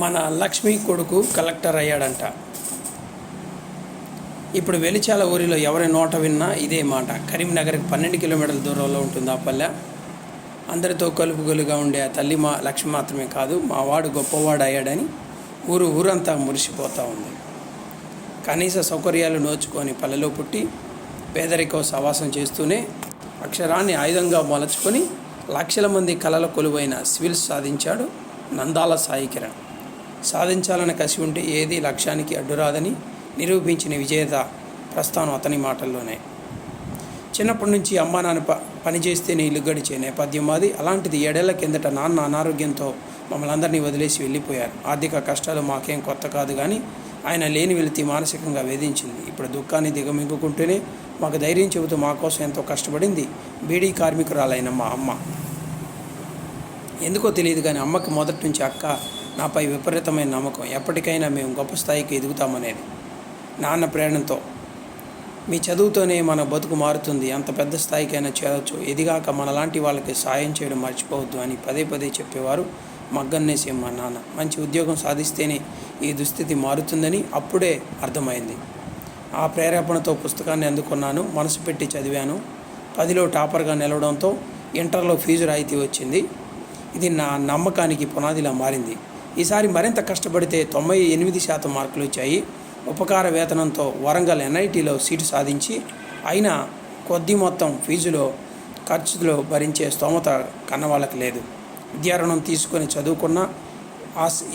మన లక్ష్మి కొడుకు కలెక్టర్ అయ్యాడంట. ఇప్పుడు వెలిచాల ఊరిలో ఎవరి నోట విన్నా ఇదే మాట. కరీంనగర్కి 12 కిలోమీటర్ల దూరంలో ఉంటుంది ఆ పల్లె. అందరితో కలుపుగోలుగా ఉండే ఆ తల్లి మా లక్ష్మి మాత్రమే కాదు, మా వాడు గొప్పవాడు అయ్యాడని ఊరంతా మురిసిపోతూ ఉంది. కనీస సౌకర్యాలు నోచుకొని పల్లెలో పుట్టి పేదరికం సవాసం చేస్తూనే అక్షరాన్ని ఆయుధంగా మలచుకొని లక్షల మంది కలల కొలువైన సివిల్స్ సాధించాడు నందాల సాయి కిరణ్. సాధించాలని కసి ఉంటే ఏది లక్ష్యానికి అడ్డురాదని నిరూపించిన విజేత ప్రస్థానం అతని మాటల్లోనే. చిన్నప్పటి నుంచి అమ్మా నాన్న పనిచేస్తేనే ఇల్లు గడిచే నేపథ్యం మాది. అలాంటిది 7 ఏళ్ల కిందట నాన్న అనారోగ్యంతో మమ్మల్ని అందరినీ వదిలేసి వెళ్ళిపోయారు. ఆర్థిక కష్టాలు మాకేం కొత్త కాదు, కానీ ఆయన లేని వెళితే మానసికంగా వేధించింది. ఇప్పుడు దుఃఖాన్ని దిగమింగుకుంటూనే మాకు ధైర్యం చెబుతూ మా కోసం ఎంతో కష్టపడింది బీడీ కార్మికురాలైన మా అమ్మ. ఎందుకో తెలియదు కానీ అమ్మకి మొదటి నుంచి అక్క నాపై విపరీతమైన నమ్మకం. ఎప్పటికైనా మేము గొప్ప స్థాయికి ఎదుగుతామనేది. నాన్న ప్రేరణతో మీ చదువుతోనే మన బతుకు మారుతుంది, అంత పెద్ద స్థాయికైనా చేరవచ్చు, ఎదిగాక మనలాంటి వాళ్ళకి సాయం చేయడం మర్చిపోవద్దు అని పదే చెప్పేవారు మగ్గన్నేసేం మా నాన్న. మంచి ఉద్యోగం సాధిస్తేనే ఈ దుస్థితి మారుతుందని అప్పుడే అర్థమైంది. ఆ ప్రేరేపణతో పుస్తకాన్ని అందుకున్నాను, మనసు పెట్టి చదివాను. 10లో టాపర్గా నిలవడంతో ఇంటర్లో ఫీజు రాయితీ వచ్చింది. ఇది నా నమ్మకానికి పునాదిలా మారింది. ఈసారి మరింత కష్టపడితే 98% మార్కులు వచ్చాయి. ఉపకార వేతనంతో వరంగల్ NITలో సీటు సాధించి అయినా కొద్ది మొత్తం ఫీజులో ఖర్చులో భరించే స్తోమత కన్నవాళ్ళకి లేదు. విద్యారుణం తీసుకొని చదువుకున్న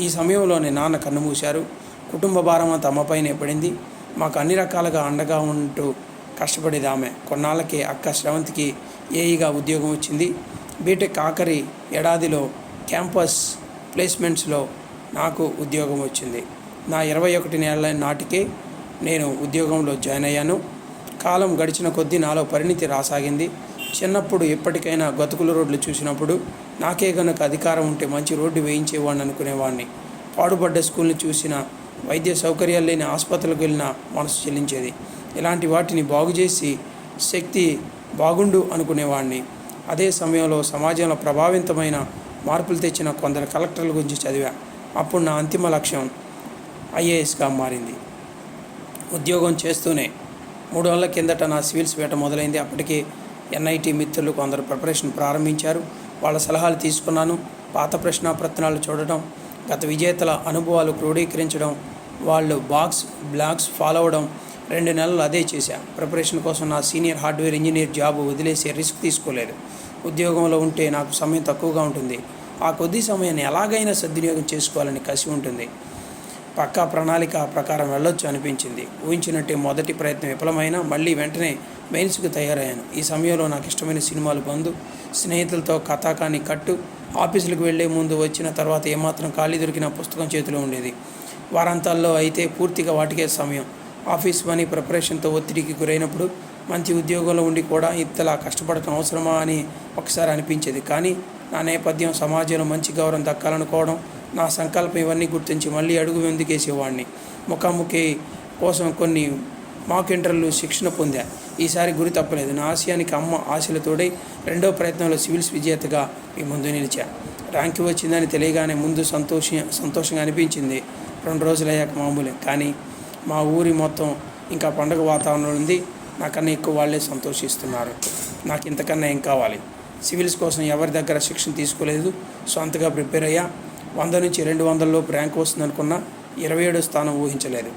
ఈ సమయంలోనే నాన్న కన్నుమూశారు. కుటుంబ భారం అంతా అమ్మపైనే పడింది. మాకు అన్ని రకాలుగా అండగా ఉంటూ కష్టపడేది ఆమె. కొన్నాళ్ళకి అక్క శ్రవంతికి ఏఈగా ఉద్యోగం వచ్చింది. బీటెక్ ఆఖరి ఏడాదిలో క్యాంపస్ ప్లేస్మెంట్స్లో నాకు ఉద్యోగం వచ్చింది. నా 21 ఏళ్ల నాటికే నేను ఉద్యోగంలో జాయిన్ అయ్యాను. కాలం గడిచిన కొద్దీ నాలో పరిణితి రాసాగింది. చిన్నప్పుడు ఎప్పటికైనా గతుకుల రోడ్లు చూసినప్పుడు నాకే గనుక అధికారం ఉంటే మంచి రోడ్డు వేయించేవాడిని అనుకునేవాడిని. పాడుపడ్డ స్కూల్ని చూసిన, వైద్య సౌకర్యాలు లేని ఆసుపత్రులకు వెళ్ళిన మనసు చెల్లించేది. ఇలాంటి వాటిని బాగు చేసి శక్తి బాగుండు అనుకునేవాడిని. అదే సమయంలో సమాజంలో ప్రభావితమైన మార్పులు తెచ్చిన కొందరు కలెక్టర్ల గురించి చదివా. అప్పుడు నా అంతిమ లక్ష్యం IASగా మారింది. ఉద్యోగం చేస్తూనే 3 ఏళ్ల కిందట నా సివిల్స్ వేట మొదలైంది. అప్పటికే NIT మిత్రులు కొందరు ప్రిపరేషన్ ప్రారంభించారు. వాళ్ళ సలహాలు తీసుకున్నాను. పాత ప్రశ్నాపత్రాలు చూడడం, గత విజేతల అనుభవాలు క్రోడీకరించడం, వాళ్ళు బ్లాగ్స్ ఫాలో అవ్వడం. 2 నెలలు అదే చేశా. ప్రిపరేషన్ కోసం నా సీనియర్ హార్డ్వేర్ ఇంజనీర్ జాబ్ వదిలేసే రిస్క్ తీసుకోలేదు. ఉద్యోగంలో ఉంటే నాకు సమయం తక్కువగా ఉంటుంది. ఆ కొద్ది సమయాన్ని ఎలాగైనా సద్వినియోగం చేసుకోవాలని కసి ఉంటుంది. పక్కా ప్రణాళిక ప్రకారం వెళ్ళొచ్చు అనిపించింది. ఊహించినట్టే మొదటి ప్రయత్నం విఫలమైనా మళ్ళీ వెంటనే మెయిన్స్కి తయారయ్యాను. ఈ సమయంలో నాకు ఇష్టమైన సినిమాలు బంద్, స్నేహితులతో కథాకాన్ని కట్టు, ఆఫీసులకు వెళ్లే ముందు వచ్చిన తర్వాత ఏమాత్రం ఖాళీ దొరికిన పుస్తకం చేతిలో ఉండేది. వారాంతాల్లో అయితే పూర్తిగా వాటికే సమయం. ఆఫీస్ పని ప్రిపరేషన్తో ఒత్తిడికి గురైనప్పుడు మంచి ఉద్యోగంలో ఉండి కూడా ఇంతలా కష్టపడటం అవసరమా అని ఒకసారి అనిపించేది. కానీ నా నేపథ్యం, సమాజంలో మంచి గౌరవం దక్కాలనుకోవడం, నా సంకల్పం ఇవన్నీ గుర్తించి మళ్ళీ అడుగు ముందుకేసేవాడిని. ముఖాముఖి కోసం కొన్ని మాక్ ఇంటర్వ్యూలు శిక్షణ పొందా. ఈసారి గురి తప్పలేదు. నా ఆశయానికి అమ్మ ఆశలతోడై 2వ ప్రయత్నంలో సివిల్స్ విజేతగా మీ ముందు నిలిచా. ర్యాంకు వచ్చిందని తెలియగానే ముందు సంతోషంగా అనిపించింది. 2 రోజులు అయ్యాక మామూలే. కానీ మా ఊరి మొత్తం ఇంకా పండుగ వాతావరణం ఉంది. నాకన్నా ఎక్కువ వాళ్ళే సంతోషిస్తున్నారు. నాకు ఇంతకన్నా ఏం కావాలి? సివిల్స్ కోసం ఎవరి దగ్గర శిక్షణ తీసుకోలేదు. సొంతగా ప్రిపేర్ అయ్యా. 100 నుంచి 200 లోపు ర్యాంక్ వస్తుందనుకున్నా 27వ స్థానం ఊహించలేదు.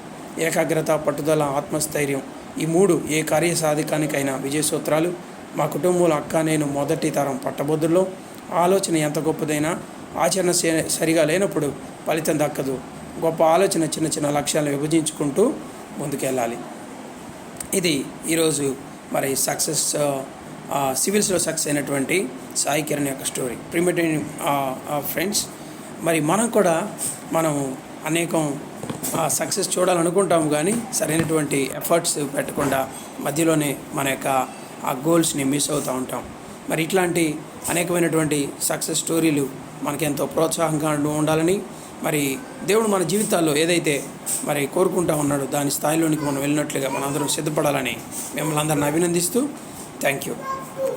ఏకాగ్రత, పట్టుదల, ఆత్మస్థైర్యం, ఈ 3 ఏ కార్యసాధికానికైనా విజయ సూత్రాలు. మా కుటుంబంలో అక్క, నేను మొదటి తరం పట్టబొద్దుల్లో. ఆలోచన ఎంత గొప్పదైనా ఆచరణ సరిగా లేనప్పుడు ఫలితం దక్కదు. గొప్ప ఆలోచన చిన్న లక్ష్యాలను విభజించుకుంటూ ముందుకెళ్ళాలి. ఇది ఈరోజు మరి సివిల్స్లో సక్సెస్ అయినటువంటి సాయి కిరణ్ యొక్క స్టోరీ. ప్రిమిటివ్ ఫ్రెండ్స్, మరి మనం అనేకం సక్సెస్ చూడాలనుకుంటాము, కానీ సరైనటువంటి ఎఫర్ట్స్ పెట్టకుండా మధ్యలోనే మన యొక్క ఆ గోల్స్ని మిస్ అవుతూ ఉంటాం. మరి ఇట్లాంటి అనేకమైనటువంటి సక్సెస్ స్టోరీలు మనకెంతో ప్రోత్సాహంగా ఉండాలని, మరి దేవుడు మన జీవితాల్లో ఏదైతే మరి కోరుకుంటా ఉన్నాడో దాని స్థాయిలోనికి మనం వెళ్ళినట్లుగా మనందరం సిద్ధపడాలని మిమ్మల్ని అందరిని అభినందిస్తూ థ్యాంక్ యూ.